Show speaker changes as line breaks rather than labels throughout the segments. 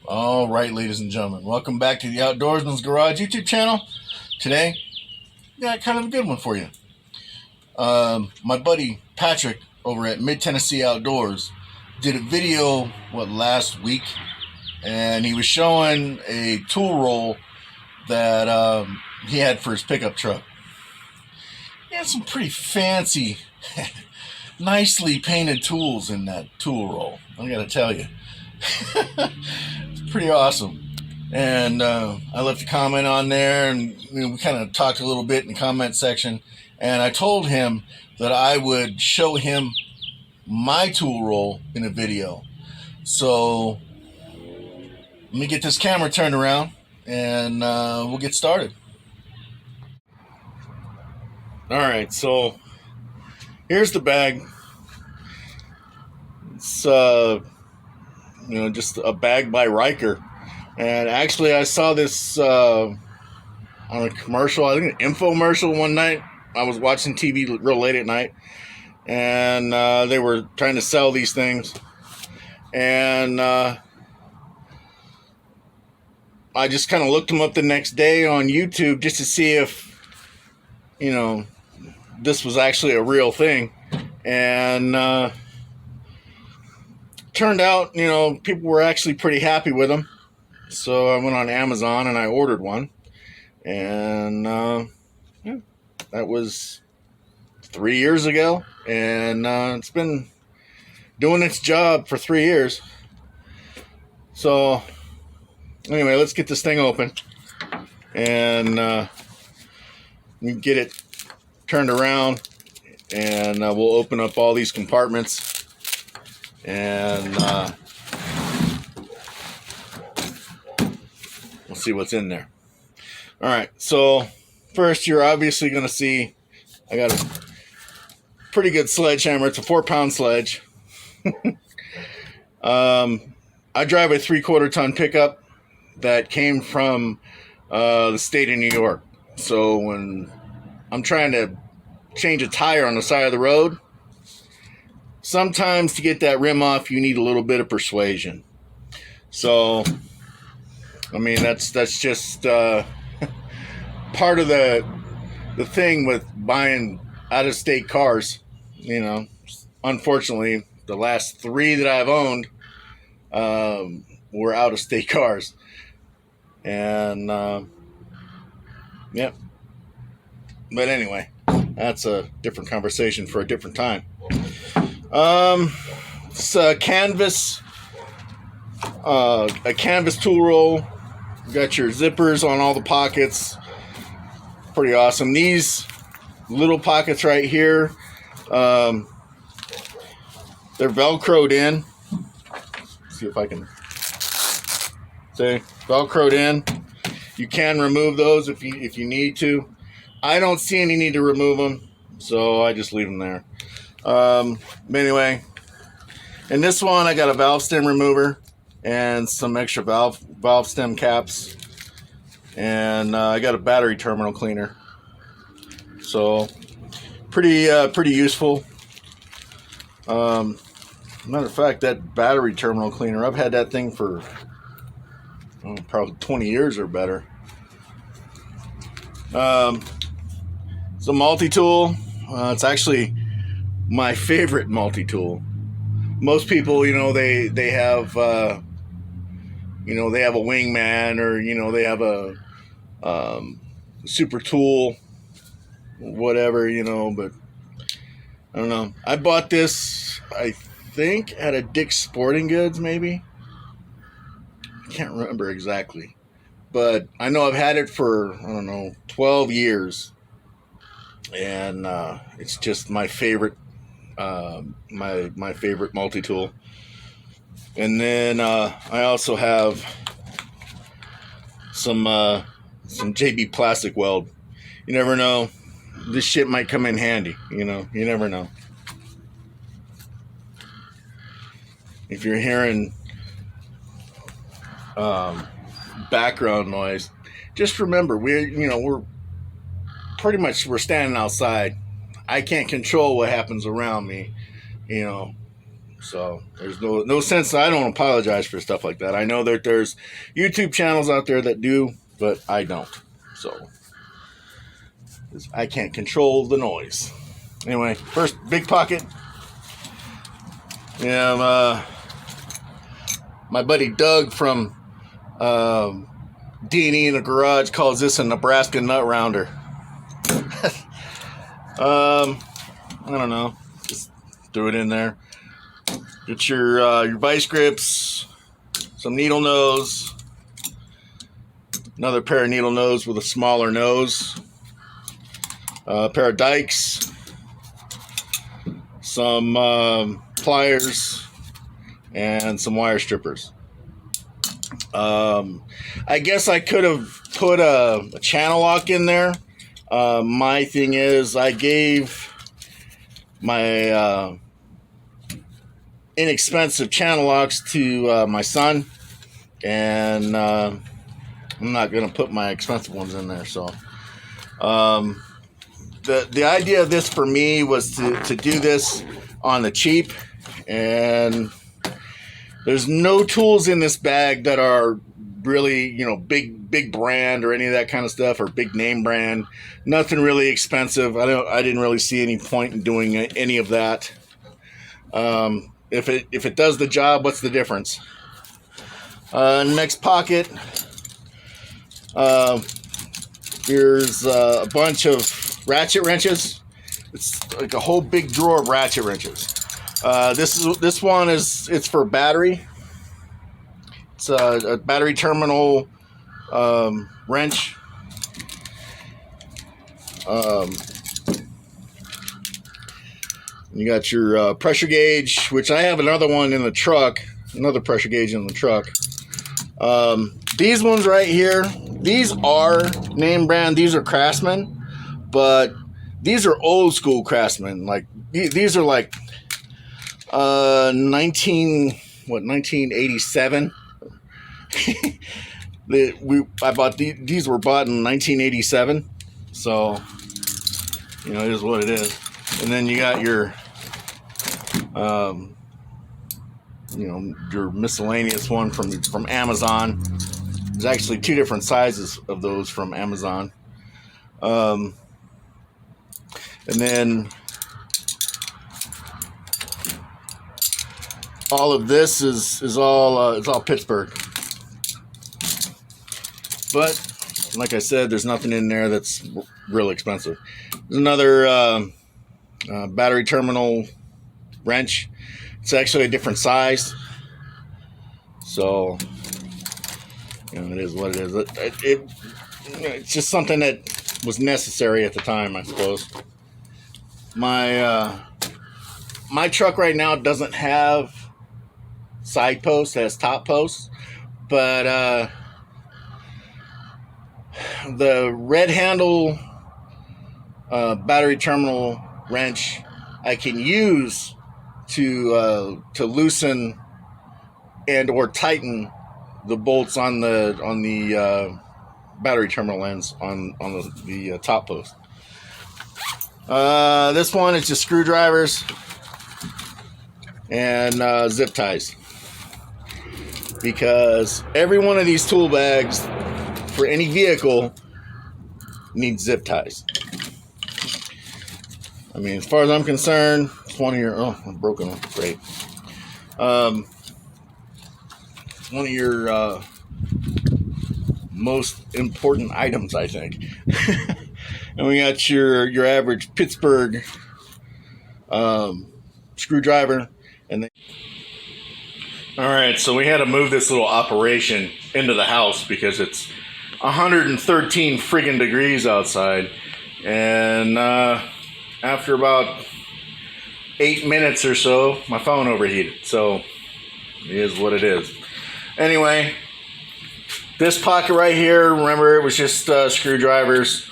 All right, ladies and gentlemen, welcome back to the Outdoorsman's Garage YouTube channel. Today, got kind of a good one for you. My buddy Patrick over at Mid Tennessee Outdoors did a video, last week, and he was showing a tool roll that he had for his pickup truck. He had some pretty fancy, nicely painted tools in that tool roll, I gotta tell you. It's pretty awesome. And I left a comment on there, and we kind of talked a little bit in the comment section, and I told him that I would show him my tool roll in a video. So let me get this camera turned around and we'll get started. All right, so here's the bag. It's just a bag by Ryker. And actually, I saw this on a commercial, I think an infomercial one night. I was watching TV real late at night, and they were trying to sell these things. And I just kind of looked them up the next day on YouTube just to see if, this was actually a real thing. And turned out, people were actually pretty happy with them. So I went on Amazon and I ordered one. And that was 3 years ago. And it's been doing its job for 3 years. So anyway, let's get this thing open. And we get it turned around. And we'll open up all these compartments. And we'll see what's in there. All right, so first you're obviously going to see I got a pretty good sledgehammer. It's a 4-pound sledge. I drive a 3/4 ton pickup that came from the state of New York. So when I'm trying to change a tire on the side of the road, sometimes to get that rim off, you need a little bit of persuasion. So, I mean, that's just part of the thing with buying out-of-state cars. Unfortunately, the last 3 that I've owned were out-of-state cars. And, yep. But anyway, that's a different conversation for a different time. It's a canvas tool roll. You got your zippers on all the pockets. Pretty awesome. These little pockets right here, they're velcroed in. Let's see if I can say velcroed in. You can remove those if you need to. I don't see any need to remove them, so I just leave them there. But anyway, in this one I got a valve stem remover and some extra valve stem caps, and I got a battery terminal cleaner. So pretty useful. Matter of fact, that battery terminal cleaner, I've had that thing for probably 20 years or better. It's a multi-tool. It's actually my favorite multi-tool. Most people, they have they have a wingman, or they have a super tool, whatever, but I don't know. I bought this, I think, at a Dick's Sporting Goods, maybe. I can't remember exactly, but I know I've had it for 12 years, and it's just my favorite. My favorite multi-tool. And then I also have some JB Plastic Weld. You never know, this shit might come in handy. You never know. If you're hearing background noise, just remember we're pretty much we're standing outside. I can't control what happens around me, you know. So there's no sense. I don't apologize for stuff like that. I know that there's YouTube channels out there that do, but I don't. So I can't control the noise. Anyway, first big pocket. Yeah, my buddy Doug from D&E in the Garage calls this a Nebraska nut rounder. I don't know. Just threw it in there. Get your vice grips, some needle nose, another pair of needle nose with a smaller nose, a pair of dikes, some pliers, and some wire strippers. I guess I could have put a channel lock in there. My thing is I gave my inexpensive channel locks to my son, and I'm not going to put my expensive ones in there. So the idea of this for me was to do this on the cheap, and there's no tools in this bag that are really, you know, big brand or any of that kind of stuff, or big name brand. Nothing really expensive. I didn't really see any point in doing any of that. If it does the job, what's the difference? Next pocket, here's a bunch of ratchet wrenches. It's like a whole big drawer of ratchet wrenches. This one it's for battery. It's a battery terminal wrench. You got your pressure gauge, which I have another one in the truck, another pressure gauge in the truck. These ones right here, these are name brand, these are Craftsman, but these are old school Craftsman. Like these are like 1987. I bought these were bought in 1987, so you know it is what it is. And then you got your your miscellaneous one from Amazon. There's actually two different sizes of those from Amazon. And then all of this is all Pittsburgh. But like I said, there's nothing in there that's real expensive. There's another battery terminal wrench. It's actually a different size, so you know it is what it is. It's just something that was necessary at the time, I suppose. My truck right now doesn't have side posts; it has top posts, but the red handle battery terminal wrench I can use to loosen and or tighten the bolts on the battery terminal ends on the top post. This one is just screwdrivers and zip ties, because every one of these tool bags for any vehicle needs zip ties. I mean, as far as I'm concerned, it's one of your... Oh, I'm broken one. Great. It's one of your most important items, I think. And we got your average Pittsburgh screwdriver. And then... All right, so we had to move this little operation into the house because it's 113 friggin' degrees outside. And after about 8 minutes or so, my phone overheated. So it is what it is. Anyway, this pocket right here, remember it was just screwdrivers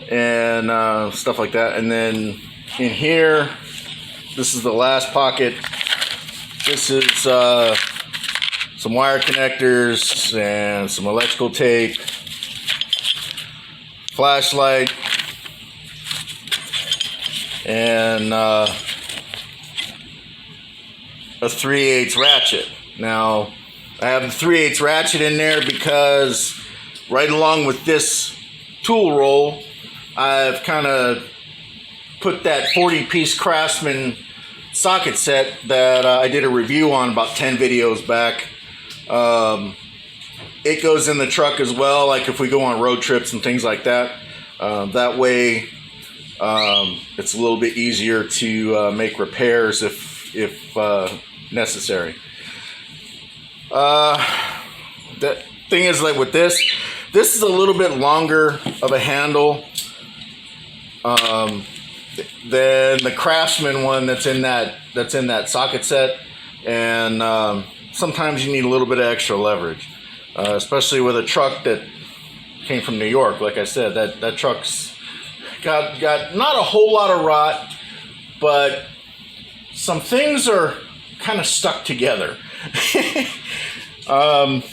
and stuff like that. And then in here, this is the last pocket. This is some wire connectors and some electrical tape, flashlight, and a 3/8 ratchet. Now, I have the 3/8 ratchet in there because right along with this tool roll, I've kind of put that 40-piece Craftsman socket set that I did a review on about 10 videos back. It goes in the truck as well, like if we go on road trips and things like that. That way it's a little bit easier to make repairs if necessary. The thing is, like with this is a little bit longer of a handle than the Craftsman one that's in that socket set, and sometimes you need a little bit of extra leverage, especially with a truck that came from New York. Like I said, that truck's got not a whole lot of rot, but some things are kind of stuck together. And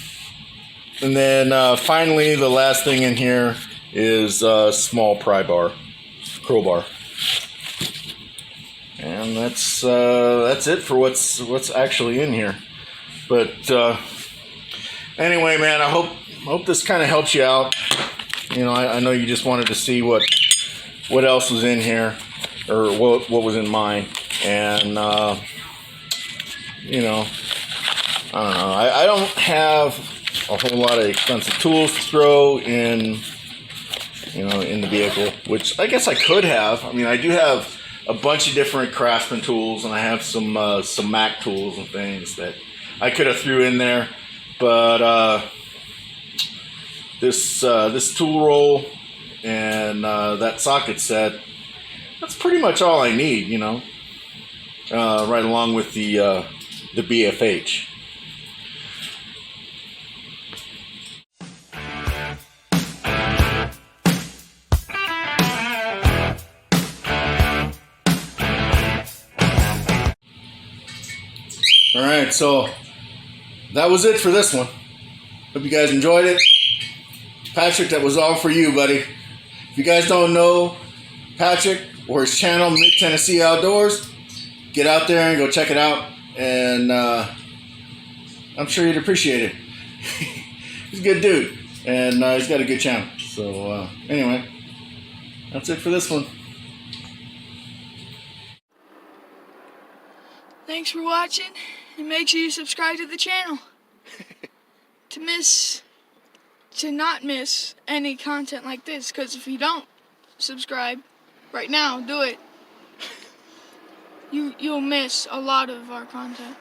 then finally, the last thing in here is a small crowbar. And that's it for what's actually in here. But anyway, man, I hope this kind of helps you out. You know, I know you just wanted to see what else was in here, or what was in mine, and you know, I don't know. I don't have a whole lot of expensive tools to throw in, you know, in the vehicle, which I guess I could have. I mean, I do have a bunch of different Craftsman tools, and I have some Mac tools and things that I could have threw in there, but this tool roll and that socket set, that's pretty much all I need, you know, right along with the BFH. All right, so that was it for this one. Hope you guys enjoyed it. Patrick, that was all for you, buddy. If you guys don't know Patrick or his channel, Mid-Tennessee Outdoors, get out there and go check it out. And I'm sure you'd appreciate it. He's a good dude, and he's got a good channel. So anyway, that's it for this one.
Thanks for watching, and make sure you subscribe to the channel to not miss any content like this, because if you don't subscribe right now, do it. You'll miss a lot of our content.